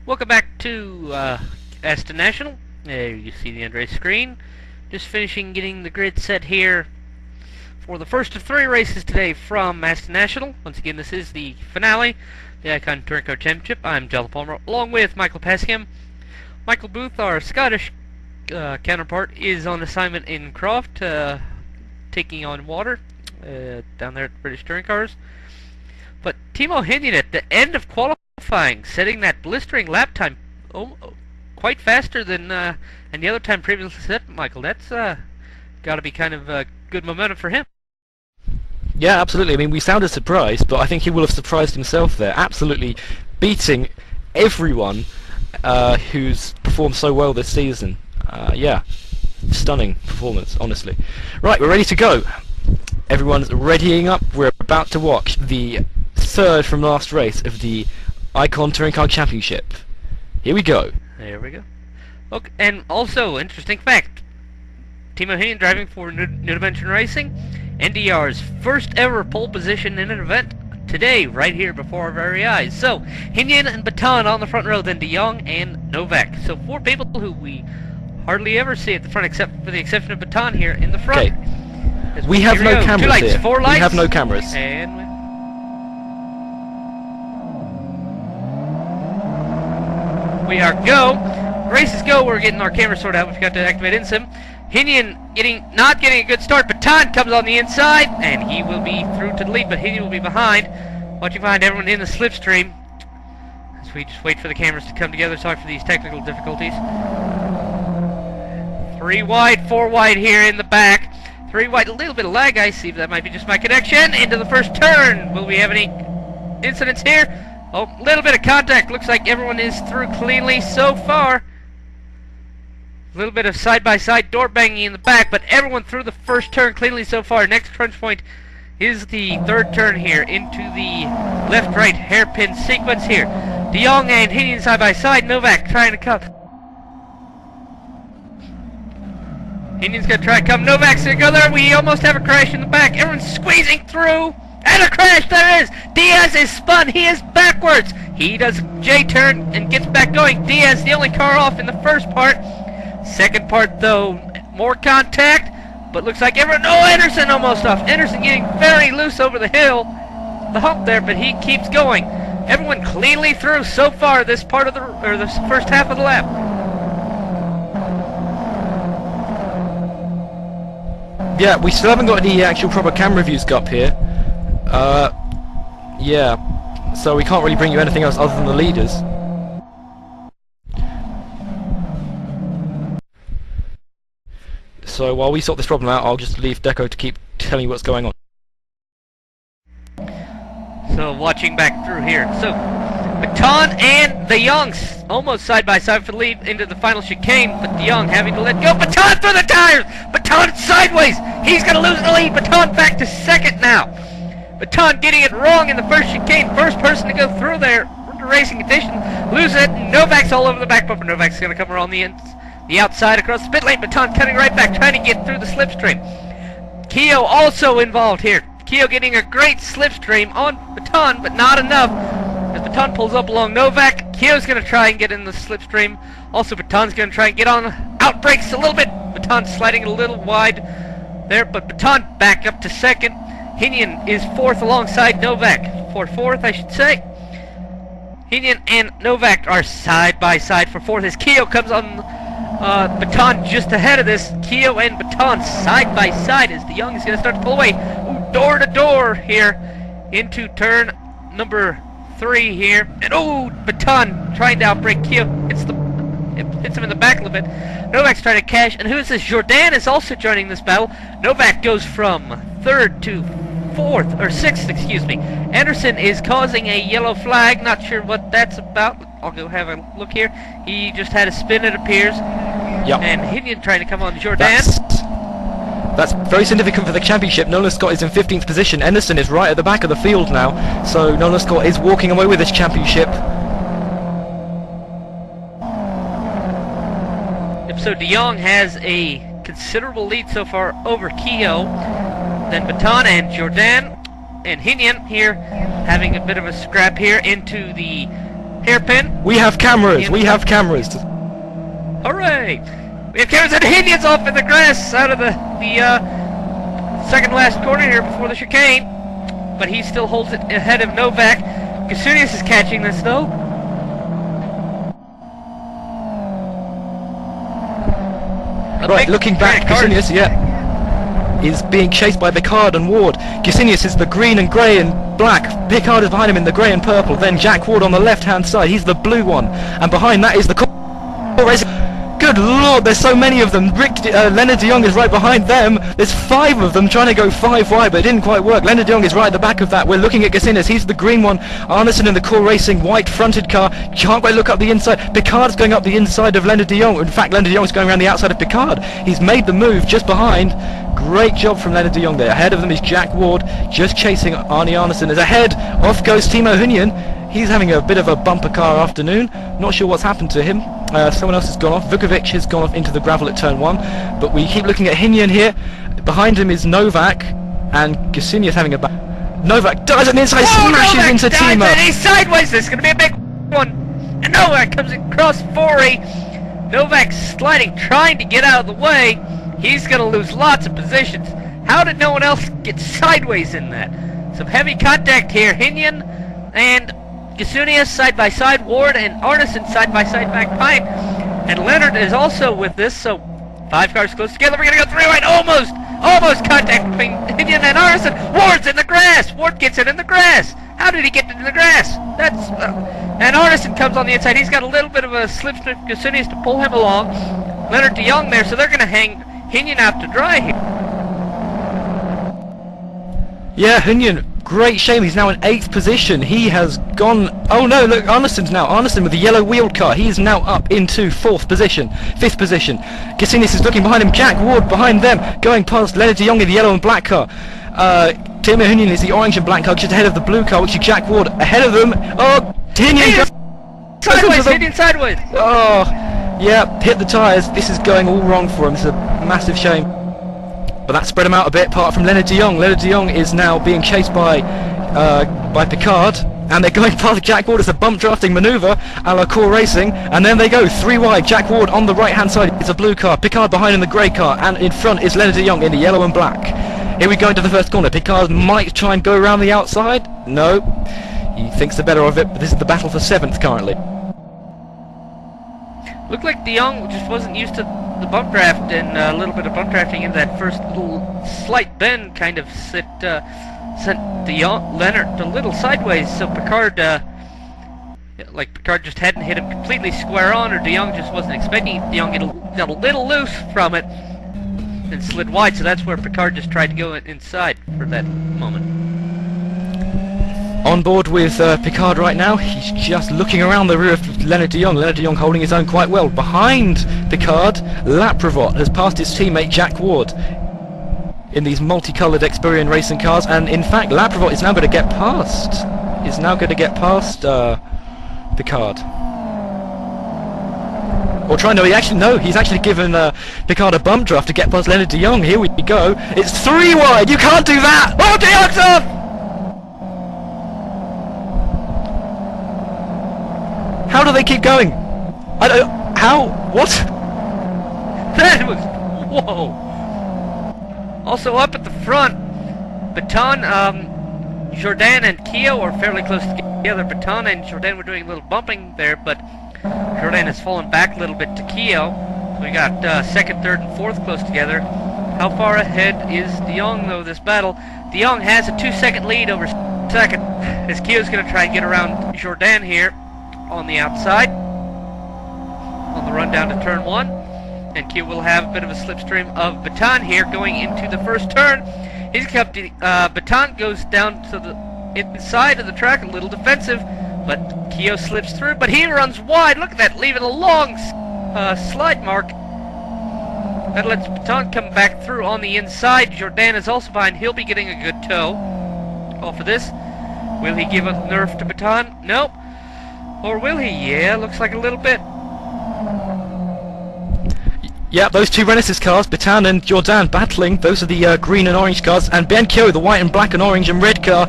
Welcome back to Aston National. There you see the end-race screen. Just finishing getting the grid set here for the first of 3 races today from Aston National. Once again, this is the finale, the iCON Touring Car Championship. I'm Jonathan Palmer, along with Michael Passingham. Michael Booth, our Scottish counterpart, is on assignment in Croft, taking on water down there at British Touring Cars. But Timo Hinian at the end of qualifying, setting that blistering lap time quite faster than any other time previously set, Michael. That's got to be kind of good momentum for him. Yeah, absolutely. I mean, we sounded surprised, but I think he will have surprised himself there. Absolutely beating everyone who's performed so well this season. Yeah, stunning performance, honestly. Right, we're ready to go. Everyone's readying up. We're about to watch the third from last race of the iCON Touring Car Championship. Here we go. There we go. Look, and also, interesting fact, Timo Hinian driving for New Dimension Racing, NDR's first ever pole position in an event today, right here before our very eyes. So, Hinian and Baton on the front row, then De Jong and Novak. So 4 people who we hardly ever see at the front, except for the exception of Baton here in the front. Okay. We have no cameras 2 lights, here. 4 lights. We have no cameras. And we are go. Races go. We're getting our camera sorted out. We forgot to activate InSim. Hinian not getting a good start. Baton comes on the inside, and he will be through to the lead, but Hinian will be behind. Watching behind everyone in the slipstream. As we just wait for the cameras to come together. Sorry for these technical difficulties. 3 wide, 4 wide here in the back. 3 wide, a little bit of lag. I see that might be just my connection. Into the first turn. Will we have any incidents here? Oh, a little bit of contact. Looks like everyone is through cleanly so far. A little bit of side-by-side door banging in the back, but everyone through the first turn cleanly so far. Next crunch point is the 3rd turn here into the left-right hairpin sequence here. De Jong and Hinian side-by-side. Novak trying to come. Hinian's going to try to come. Novak's going to go there. We almost have a crash in the back. Everyone's squeezing through. And a crash, there is! Diaz is spun, he is backwards! He does J-turn and gets back going. Diaz, the only car off in the first part. Second part, though, more contact, but looks like everyone... Oh, Anderson almost off. Anderson getting very loose over the hill, the hump there, but he keeps going. Everyone cleanly through so far this part of the first half of the lap. Yeah, we still haven't got any actual proper camera views up here. Yeah, so we can't really bring you anything else other than the leaders. So while we sort this problem out, I'll just leave Deco to keep telling you what's going on. So watching back through here, so Baton and De Jong almost side by side for the lead into the final chicane, but De Jong having to let go. Baton through the tires! Baton sideways! He's going to lose the lead. Baton back to 2nd now. Baton getting it wrong in the first chicane. First person to go through there under racing conditions. Lose it. Novak's all over the back bumper. Novak's going to come around the outside across the pit lane. Baton cutting right back, trying to get through the slipstream. Keogh also involved here. Keogh getting a great slipstream on Baton, but not enough. As Baton pulls up along Novak, Keogh's going to try and get in the slipstream. Also, Baton's going to try and get on. Outbrakes a little bit. Baton sliding a little wide there, but Baton back up to 2nd. Hinian is 4th alongside Novak. For 4th, I should say. Hinian and Novak are side by side for 4th as Keogh comes on Baton just ahead of this. Keogh and Baton side by side as De Jong is going to start to pull away. Ooh, door to door here into turn number 3 here. And oh, Baton trying to outbrake Keogh. Hits him in the back a little bit. Novak's trying to cash. And who is this? Jordan is also joining this battle. Novak goes from 3rd to 4th, or 6th, excuse me. Anderson is causing a yellow flag. Not sure what that's about. I'll go have a look here. He just had a spin, it appears. Yep. And Hinian trying to come on Jordan. That's very significant for the championship. Nolan Scott is in 15th position. Anderson is right at the back of the field now. So Nolan Scott is walking away with this championship. So De Jong has a considerable lead so far over Keogh. Then Baton and Jordan and Hinian here having a bit of a scrap here into the hairpin. We have cameras. We have cameras. Hooray! We have cameras and Hinian's off in the grass out of the second last corner here before the chicane. But he still holds it ahead of Novak. Kasunius is catching this though. Right, looking back, Gesenius, is being chased by Picard and Ward. Gesenius is the green and grey and black. Picard is behind him in the grey and purple. Then Jack Ward on the left-hand side. He's the blue one. And behind that is the Good lord, there's so many of them. Leonard de Jong is right behind them. There's 5 of them trying to go 5 wide, but it didn't quite work. Leonard de Jong is right at the back of that. We're looking at Gesenius. He's the green one. Arneson in the Core Racing white fronted car. Can't quite look up the inside. Picard's going up the inside of Leonard de Jong. In fact, Leonard de Jong is going around the outside of Picard. He's made the move just behind. Great job from Leonard de Jong there. Ahead of them is Jack Ward, just chasing Arnie Arneson. As ahead, off goes Timo Hunyan. He's having a bit of a bumper car afternoon. Not sure what's happened to him. Someone else has gone off. Vukovic has gone off into the gravel at turn 1. But we keep looking at Hunyan here. Behind him is Novak, and Gesenius having a Novak dives on the inside, smashes Novak into Timo. And he's sideways. This is going to be a big one. And Novak comes across Forey. Novak's sliding, trying to get out of the way. He's going to lose lots of positions. How did no one else get sideways in that? Some heavy contact here. Hunyan and Gesenius side by side, Ward and Arneson side by side back behind, and Leonard is also with this. So 5 cars close together. We're gonna go 3 wide. Almost contact between Hunyan and Arneson. Ward's in the grass. Ward gets it in the grass. How did he get it in the grass? That's and Arneson comes on the inside. He's got a little bit of a slipstream. Gesenius to pull him along. Leonard de Jong there, so they're gonna hang Hunyan out to dry here. Yeah, Hunyan, great shame. He's now in 8th position. He has gone... Oh no, look, Arneson's now. Arneson with the yellow wheeled car. He is now up into 4th position. 5th position. Gesenius is looking behind him. Jack Ward behind them. Going past Leonard de Jong in the yellow and black car. Timo Hunyan is the orange and black car just ahead of the blue car, which is Jack Ward ahead of them. Oh, Hunyan sideways, Hunyan sideways. Oh, yeah, hit the tyres. This is going all wrong for him. It's a massive shame. But that spread him out a bit, apart from Leonard de Jong. Leonard de Jong is now being chased by Picard, and they're going past Jack Ward. It's a bump drafting manoeuvre a la Core Racing, and then they go 3 wide. Jack Ward on the right-hand side. It's a blue car. Picard behind in the grey car, and in front is Leonard de Jong in the yellow and black. Here we go into the first corner. Picard might try and go around the outside. No, he thinks the better of it, but this is the battle for 7th currently. Looked like de Jong just wasn't used to the bump draft, and a little bit of bump drafting in that first little slight bend kind of sent de Jong, Leonard a little sideways. So Picard, Picard just hadn't hit him completely square on, or de Jong just wasn't expecting de Jong got a little loose from it and slid wide. So that's where Picard just tried to go inside for that moment. On board with Picard right now. He's just looking around the rear of Leonard de Jong. Leonard de Jong holding his own quite well. Behind Picard, Laprovot has passed his teammate Jack Ward in these multicoloured Experian racing cars, and in fact Laprovot is now going to get past. Picard. Or trying to, he's actually given Picard a bump draft to get past Leonard de Jong. Here we go. It's 3 wide. You can't do that. Oh, de Jong's off. How do they keep going? I don't... How? What? That was... Whoa! Also up at the front, Baton, Jourdain and Keo are fairly close together. Baton and Jourdain were doing a little bumping there, but Jourdain has fallen back a little bit to Keo. So we got 2nd, 3rd, and 4th close together. How far ahead is de Jong, though, this battle? De Jong has a 2-second lead over 2nd, as Keo's going to try and get around Jourdain here on the outside on the run down to turn 1, and Q will have a bit of a slipstream of Baton here going into the first turn. He's kept Baton goes down to the inside of the track, a little defensive, but Keo slips through, but he runs wide. Look at that, leaving a long slide mark. That lets Baton come back through on the inside. Jourdain is also behind. He'll be getting a good tow off of this. Will he give a nerf to Baton? Nope. Or will he? Yeah, looks like a little bit. Yeah, those two Renesis cars, Baton and Jordan, battling. Those are the green and orange cars, and Benkyo, the white and black and orange and red car,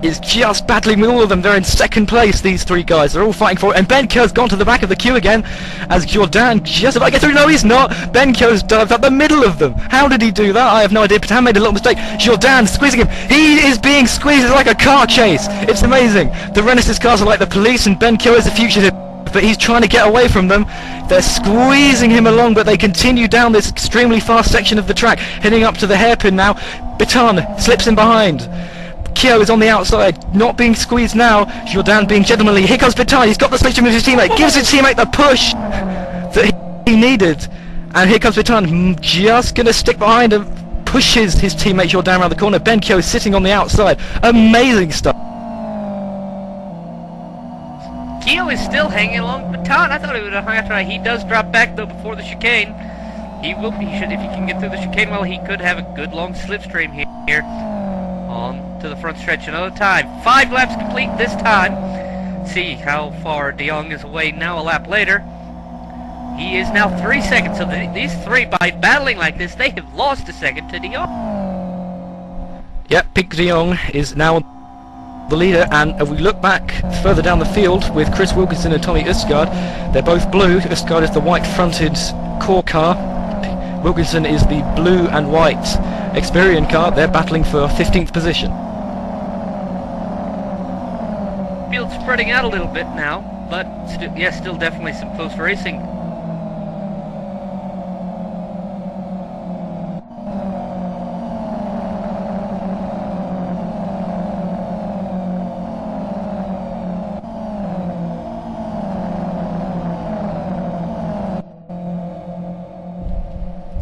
is just battling with all of them. They're in second place, these three guys. They're all fighting for it, and Benkyo's gone to the back of the queue again, as Jordan just about gets through. No, he's not. Benkyo's dived up the middle of them. How did he do that? I have no idea. Baton made a little mistake. Jordan squeezing him. He is being squeezed. It's like a car chase. It's amazing. The Renesis cars are like the police, and Benkyo is a fugitive. But he's trying to get away from them. They're squeezing him along, but they continue down this extremely fast section of the track, heading up to the hairpin now. Baton slips in behind. Kyo is on the outside, not being squeezed now. Jordan being gentlemanly. Here comes Baton. He's got the split with his teammate. Gives his teammate the push that he needed. And here comes Baton, just going to stick behind and pushes his teammate Jordan around the corner. Benkyo is sitting on the outside. Amazing stuff. Kyo is still hanging along Baton. I thought he would have hung after that. He does drop back though before the chicane. He should, if he can get through the chicane, well, he could have a good long slipstream here on to the front stretch another time. 5 laps complete this time. See how far De Jong is away now a lap later. He is now 3 seconds. So these three, by battling like this, they have lost a second to De Jong. Yep, Pink De Jong is now the leader, and if we look back further down the field with Chris Wilkinson and Tommy Østgaard, they're both blue. Østgaard is the white-fronted core car. Wilkinson is the blue and white Experian car. They're battling for 15th position. Field spreading out a little bit now, but still definitely some close racing.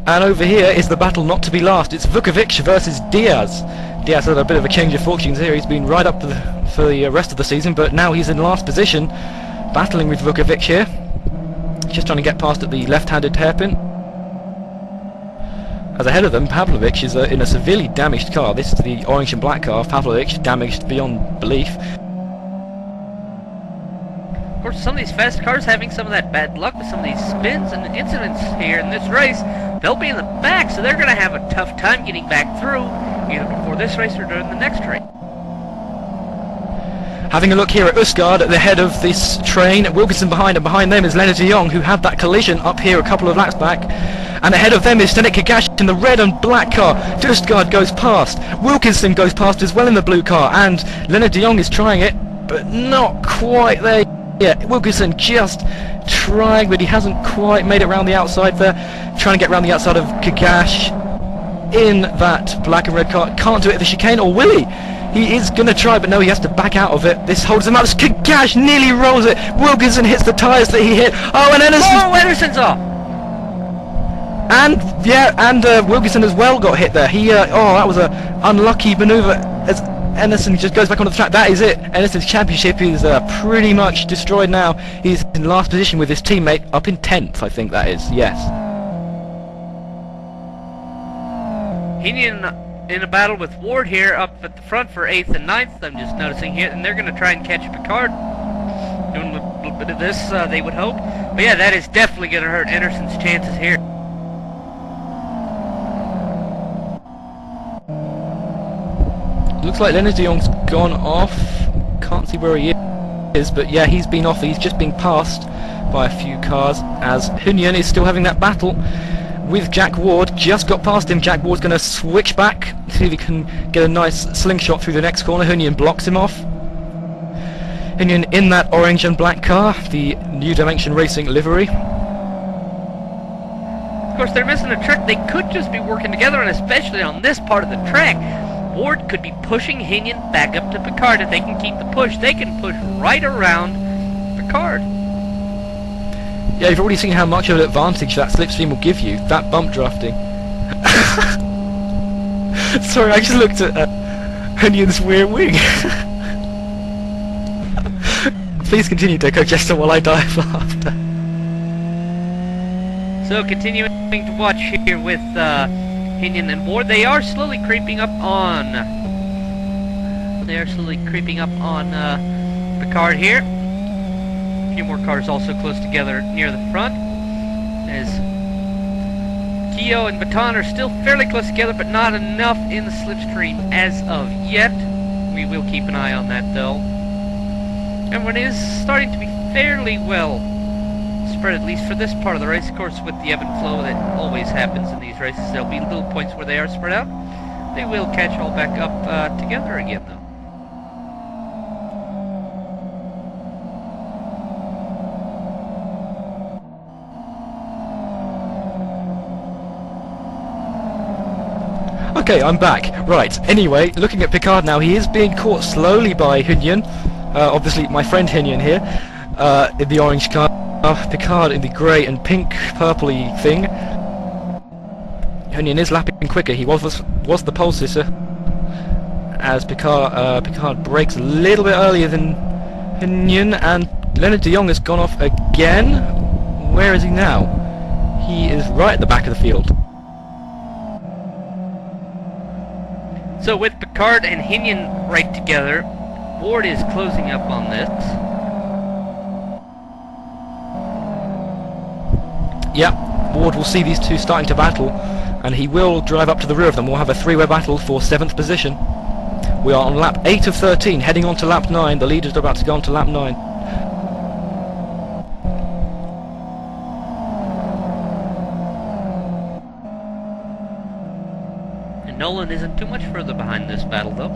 And over here is the battle not to be last. It's Vukovic versus Diaz. Diaz had a bit of a change of fortunes here. He's been right up for the rest of the season, but now he's in last position, battling with Vukovic here. Just trying to get past at the left-handed hairpin. As ahead of them, Pavlovic is in a severely damaged car. This is the orange and black car. Pavlovic damaged beyond belief. Of course, some of these fast cars having some of that bad luck with some of these spins and incidents here in this race. They'll be in the back, so they're going to have a tough time getting back through, either before this race or during the next race. Having a look here at Østgaard at the head of this train, Wilkinson behind, and behind them is Leonard de Jong, who had that collision up here a couple of laps back. And ahead of them is Stenek Kagash in the red and black car. Østgaard goes past. Wilkinson goes past as well in the blue car, and Leonard de Jong is trying it, but not quite there. Yeah, Wilkinson just trying, but he hasn't quite made it around the outside there. Trying to get around the outside of Kagash in that black and red car. Can't do it at the chicane, or will he? He is going to try, but no, he has to back out of it. This holds him up. Kagash nearly rolls it. Wilkinson hits the tyres that he hit. Oh, and Anderson's off! And, yeah, and Wilkinson as well got hit there. He, that was a unlucky manoeuvre as Anderson just goes back onto the track. That is it. Anderson's championship is pretty much destroyed now. He's in last position with his teammate up in 10th, I think that is. Yes. Hinian in a battle with Ward here up at the front for 8th and 9th. I'm just noticing here, and they're going to try and catch Picard. Doing a little bit of this, they would hope. But yeah, that is definitely going to hurt Anderson's chances here. Looks like Leonard de Jong's gone off. Can't see where he is, but yeah, he's been off. He's just being passed by a few cars, as Hunian is still having that battle with Jack Ward. Just got past him. Jack Ward's going to switch back, see if he can get a nice slingshot through the next corner. Hunian blocks him off. Hunian in that orange and black car, the New Dimension Racing livery. Of course, they're missing a trick. They could just be working together, and especially on this part of the track, Ward could be pushing Hinian back up to Picard. If they can keep the push, they can push right around Picard. Yeah, you've already seen how much of an advantage that slipstream will give you, that bump drafting. Sorry, I just looked at Hunian's rear wing. Please continue, Deco Jester, while I die of laughter. So, continuing to watch here with Hinian and Ward, they are slowly creeping up on. Picard here. A few more cars also close together near the front. As Gio and Baton are still fairly close together, but not enough in the slipstream as of yet. We will keep an eye on that, though. Everyone is starting to be fairly well spread, at least for this part of the race. Of course, with the ebb and flow that always happens in these races, there'll be little points where they are spread out. They will catch all back up together again, though. Okay, I'm back. Right, anyway, looking at Picard now, he is being caught slowly by Hunyan. Obviously, my friend Hunyan here, in the orange car. Picard in the grey and pink purpley thing. Hunyan is lapping quicker. He was the pole sitter, as Picard brakes a little bit earlier than Hunyan, and Leonard de Jong has gone off again. Where is he now? He is right at the back of the field. So with Picard and Hunyan right together, Ward is closing up on this. Yeah, Ward will see these two starting to battle, and he will drive up to the rear of them. We'll have a three-way battle for 7th position. We are on lap 8 of 13, heading on to lap 9. The leaders are about to go on to lap 9. And Nolan isn't too much further behind this battle, though.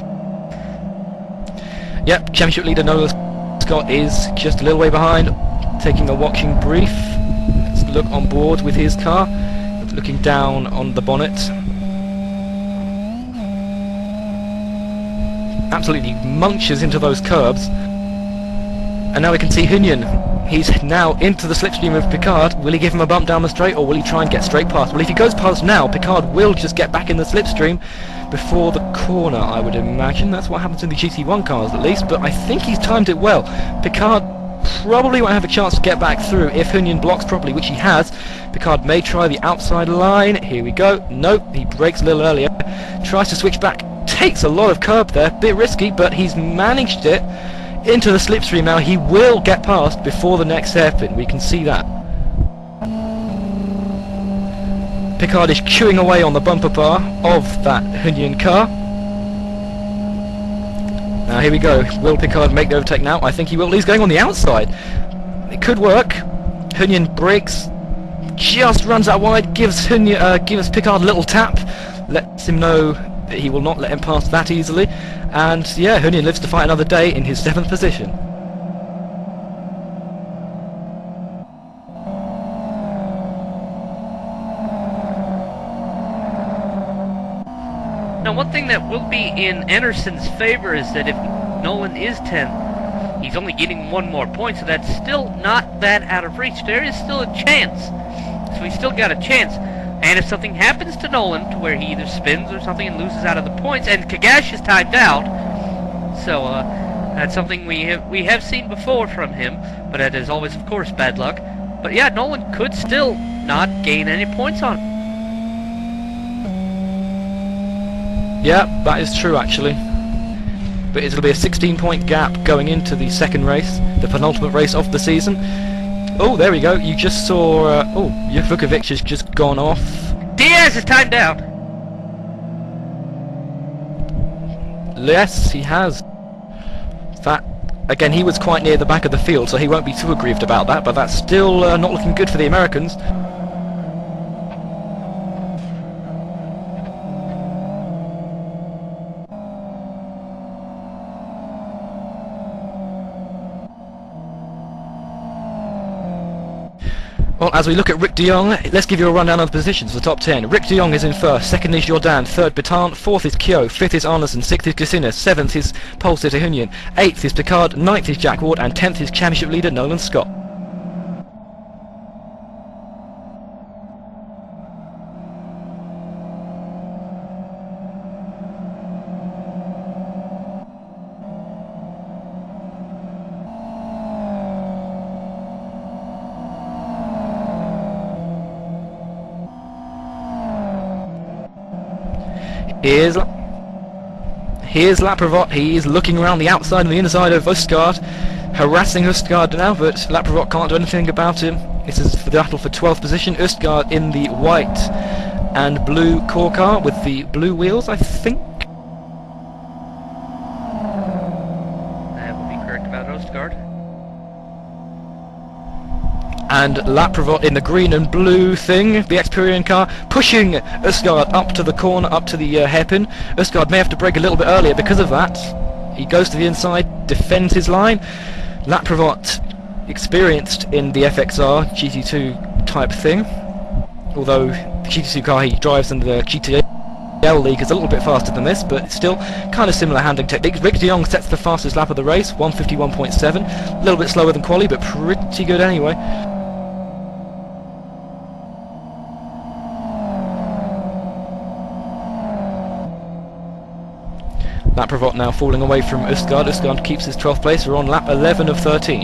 Yep, championship leader Nolan Scott is just a little way behind, taking a watching brief. Let's look on board with his car, looking down on the bonnet. Absolutely munches into those curbs. And now we can see Hunyan. He's now into the slipstream of Picard. Will he give him a bump down the straight, or will he try and get straight past? Well, if he goes past now, Picard will just get back in the slipstream before the corner, I would imagine. That's what happens in the GT1 cars, at least. But I think he's timed it well. Picard probably won't have a chance to get back through if Hunyan blocks properly, which he has. Picard may try the outside line. Here we go. Nope, he brakes a little earlier. Tries to switch back. Takes a lot of curb there. Bit risky, but he's managed it into the slipstream now. He will get past before the next hairpin. We can see that. Picard is chewing away on the bumper bar of that Hunyan car. Now here we go. Will Picard make the overtake now? I think he will. He's going on the outside. It could work. Hunyan brakes, just runs out wide, gives Picard a little tap, lets him know that he will not let him pass that easily. And yeah, Hunyan lives to fight another day in his 7th position. Now, one thing that will be in Anderson's favor is that if Nolan is 10th, he's only getting one more point, so that's still not that out of reach. There is still a chance. So he's still got a chance. And if something happens to Nolan, to where he either spins or something and loses out of the points, and Kagash is timed out, so that's something we have seen before from him, but that is always, of course, bad luck. But yeah, Nolan could still not gain any points on him. Yeah, that is true actually. But it'll be a 16-point gap going into the second race, the penultimate race of the season. Oh, there we go. You just saw... Vukovic has just gone off. Diaz is timed out. Yes, he has. That, again, he was quite near the back of the field, so he won't be too aggrieved about that, but that's still not looking good for the Americans. Well, as we look at Rick de Jong, let's give you a rundown of the positions, the top 10. Rick de Jong is in first, second is Jordan, third Baton, fourth is Kyo, fifth is Arneson, sixth is Cassinas, seventh is pole sitter Hunyan, eighth is Picard, ninth is Jack Ward, and 10th is championship leader Nolan Scott. Here's Laprovot. He is looking around the outside and the inside of Østgaard, harassing Østgaard now, but Laprovot can't do anything about him. This is the battle for 12th position. Østgaard in the white and blue core car with the blue wheels, I think. That would be correct about Ostgaard. And Laprovot in the green and blue thing, the Experian car, pushing Ostgaard up to the corner, up to the hairpin. Ostgaard may have to brake a little bit earlier because of that. He goes to the inside, defends his line. Laprovot, experienced in the FXR GT2 type thing, although the GT2 car he drives in the GTL league is a little bit faster than this, but still kind of similar handling techniques. Rick de Jong sets the fastest lap of the race, 151.7, a little bit slower than quali, but pretty good anyway. Laprovot now falling away from Ostgaard. Ostgaard keeps his 12th place. We're on lap 11 of 13.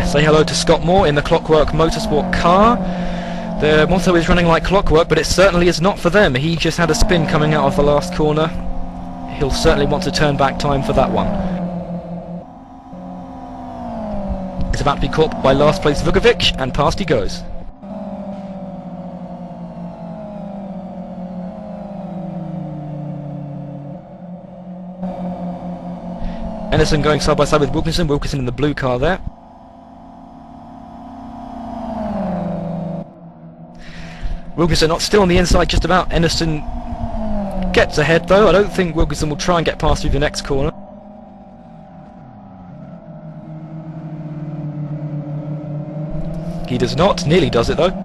Say hello to Scott Moore in the Clockwork Motorsport car. The motto is running like clockwork, but it certainly is not for them. He just had a spin coming out of the last corner. He'll certainly want to turn back time for that one. It's about to be caught by last place Vukovic, and past he goes. Anderson going side by side with Wilkinson. Wilkinson in the blue car there. Wilkinson not still on the inside just about. Anderson gets ahead though. I don't think Wilkinson will try and get past through the next corner. He does not, nearly does it though.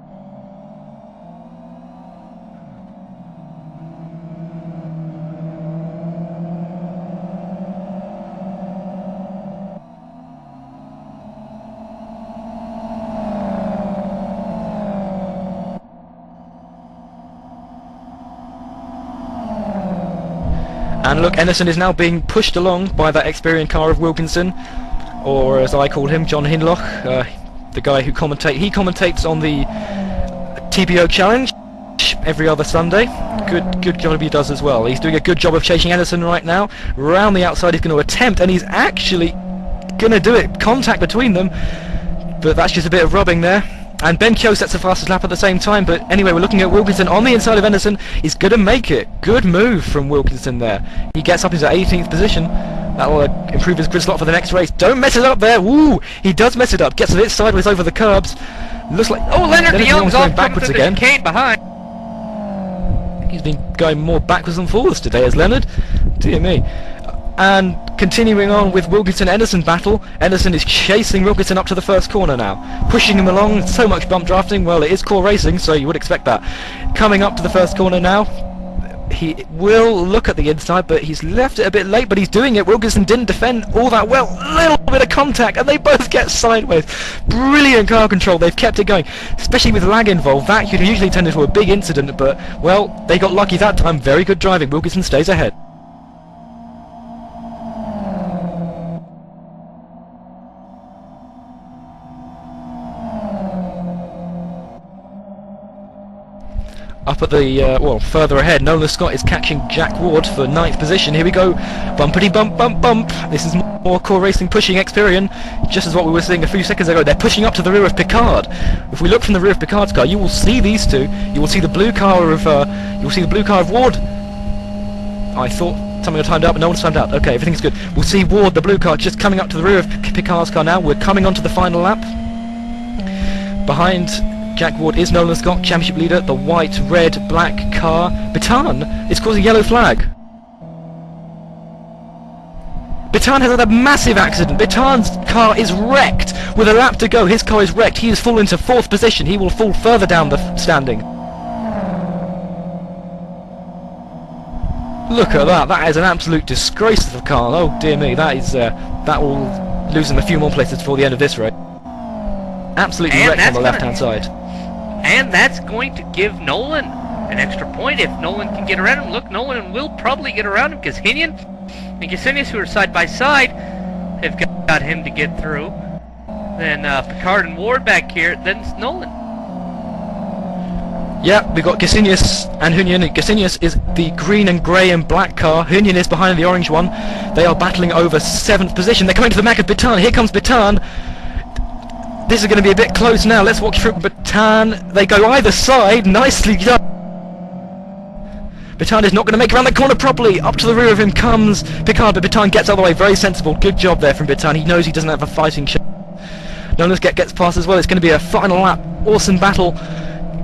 And look, Anderson is now being pushed along by that Experian car of Wilkinson, or as I call him, John Hinloch. The guy who commentates on the TPO Challenge every other Sunday. Good job he does as well. He's doing a good job of chasing Anderson right now. Round the outside he's going to attempt, and he's actually going to do it. Contact between them, but that's just a bit of rubbing there. And Ben Keogh sets the fastest lap at the same time, but anyway, we're looking at Wilkinson on the inside of Anderson. He's going to make it. Good move from Wilkinson there. He gets up into 18th position. That will improve his grid slot for the next race. Don't mess it up there. Woo! He does mess it up. Gets a bit sideways over the curbs. Looks like... Oh, Leonard de Jong's going backwards again. Chicane behind. He's been going more backwards than forwards today as Leonard. Dear me. And continuing on with Wilkinson-Anderson battle. Anderson is chasing Wilkinson up to the first corner now. Pushing him along. So much bump drafting. Well, it is core racing, so you would expect that. Coming up to the first corner now. He will look at the inside, but he's left it a bit late, but he's doing it. Wilkinson didn't defend all that well. A little bit of contact, and they both get sideways. Brilliant car control. They've kept it going, especially with lag involved. That could usually turn into a big incident, but, well, they got lucky that time. Very good driving. Wilkinson stays ahead. Up at the, well, further ahead, Nolan Scott is catching Jack Ward for 9th position. Here we go. Bumpity bump, bump, bump. This is more core racing pushing Experian, just as what we were seeing a few seconds ago. They're pushing up to the rear of Picard. If we look from the rear of Picard's car, you will see these two. You will see the blue car of, Ward. I thought something had timed out, but no one's timed out. Okay, everything's good. We'll see Ward, the blue car, just coming up to the rear of Picard's car now. We're coming onto the final lap. Behind Jack Ward is Nolan Scott, championship leader. The white, red, black car. Baton is causing a yellow flag. Baton has had a massive accident. Baton's car is wrecked. With a lap to go, his car is wrecked. He has fallen to 4th position. He will fall further down the standing. Look at that. That is an absolute disgrace to the car. Oh dear me. That is that will lose him a few more places before the end of this race. Absolutely wrecked on the left-hand side. And that's going to give Nolan an extra point if Nolan can get around him. Look, Nolan will probably get around him because Hinian and Gesenius, who are side by side, have got him to get through. Then Picard and Ward back here, then it's Nolan. Yeah, we've got Gesenius and Hunyan. Gesenius is the green and grey and black car. Hunyan is behind the orange one. They are battling over 7th position. They're coming to the back of Bitan. Here comes Bitan. This is going to be a bit close now. Let's walk through Bitan. They go either side. Nicely done. Bitan is not going to make around the corner properly. Up to the rear of him comes Picard, but Bitan gets out of the way. Very sensible. Good job there from Bitan. He knows he doesn't have a fighting chance. Nolan gets past as well. It's going to be a final lap. Awesome battle.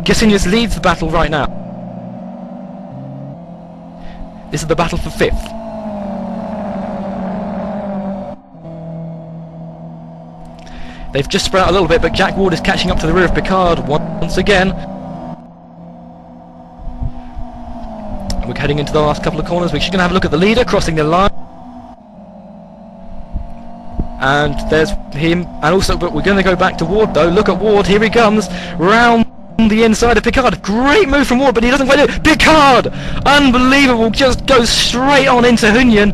Gesenius leads the battle right now. This is the battle for 5th. They've just spread out a little bit, but Jack Ward is catching up to the rear of Picard once again. We're heading into the last couple of corners. We're just going to have a look at the leader crossing the line. And there's him, and also, but we're going to go back to Ward though. Look at Ward, here he comes, round the inside of Picard. Great move from Ward, but he doesn't quite do it. Picard! Unbelievable, just goes straight on into Hunyan.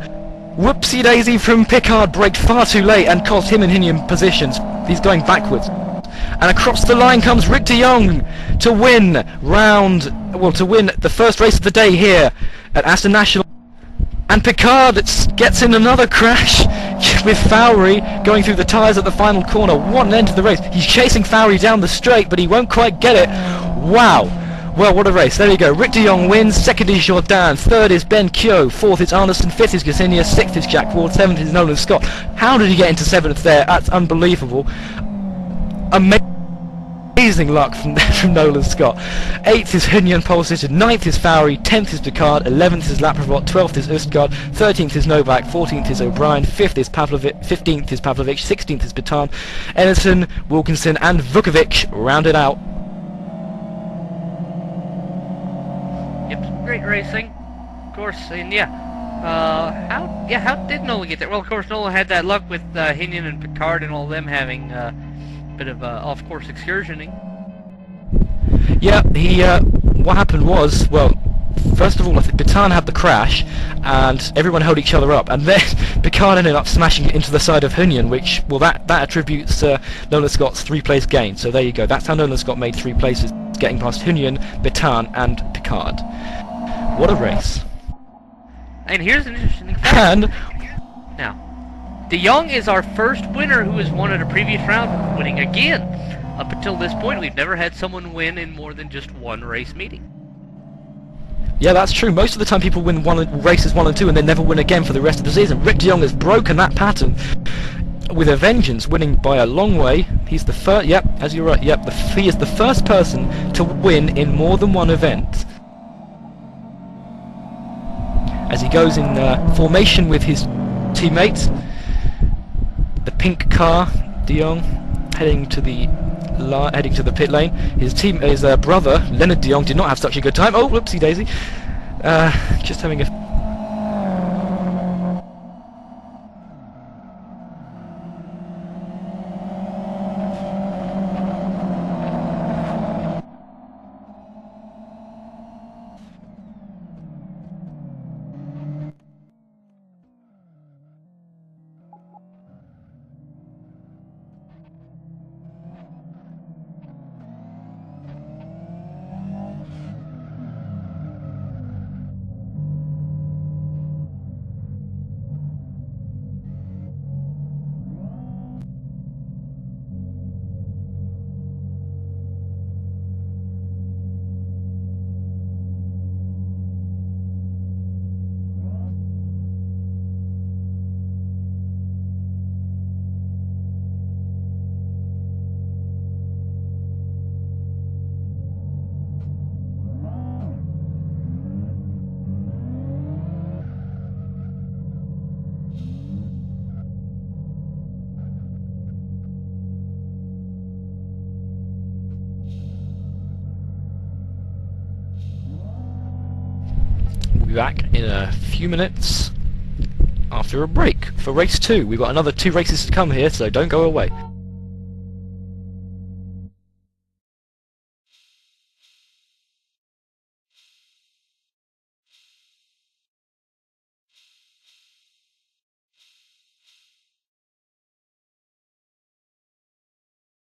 Whoopsie daisy from Picard, braked far too late and cost him and Hunyan positions. He's going backwards. And across the line comes Rick de Jong to win to win the first race of the day here at Aston National. And Picard gets in another crash with Fowry going through the tyres at the final corner. What an end to the race. He's chasing Fowry down the straight, but he won't quite get it. Wow. Well, what a race. There you go. Rick de Jong wins. 2nd is Jourdain. 3rd is Ben Keogh. 4th is Arneson. 5th is Gesenius. 6th is Jack Ward. 7th is Nolan Scott. How did he get into 7th there? That's unbelievable. Amazing luck from Nolan Scott. 8th is Hunyan pole sitter, 9th is Fowry, 10th is Picard, 11th is Laprovot, 12th is Østgaard, 13th is Novak, 14th is O'Brien, 5th is Pavlovic, 15th is Pavlovic, 16th is Bitan, Ellison, Wilkinson and Vukovic rounded out. Yep, great racing, of course, and how did Nolan get there? Well, of course, Nolan had that luck with Hunyan and Picard and all them having bit of off-course excursioning. Yeah, what happened was, well, first of all, I think Bitan had the crash, and everyone held each other up, and then Picard ended up smashing into the side of Hunyan, which, well, that attributes Nolan Scott's 3-place gain. So there you go. That's how Nolan Scott made 3 places, getting past Hunyan, Bitan, and Picard. What a race! And here's an interesting fact. And now, de Jong is our first winner who has won at a previous round, winning again. Up until this point, we've never had someone win in more than just one race meeting. yeah, that's true. Most of the time people win races 1 and 2 and they never win again for the rest of the season. Rick de Jong has broken that pattern with a vengeance, winning by a long way. He's the first, yep, as you're right, yep, he is the first person to win in more than one event. As he goes in formation with his teammates. The pink car, de Jong, heading to the pit lane. His brother, Leonard de Jong, did not have such a good time. Oh, whoopsie daisy. Just having a... back in a few minutes after a break for race 2. We've got another 2 races to come here, so don't go away.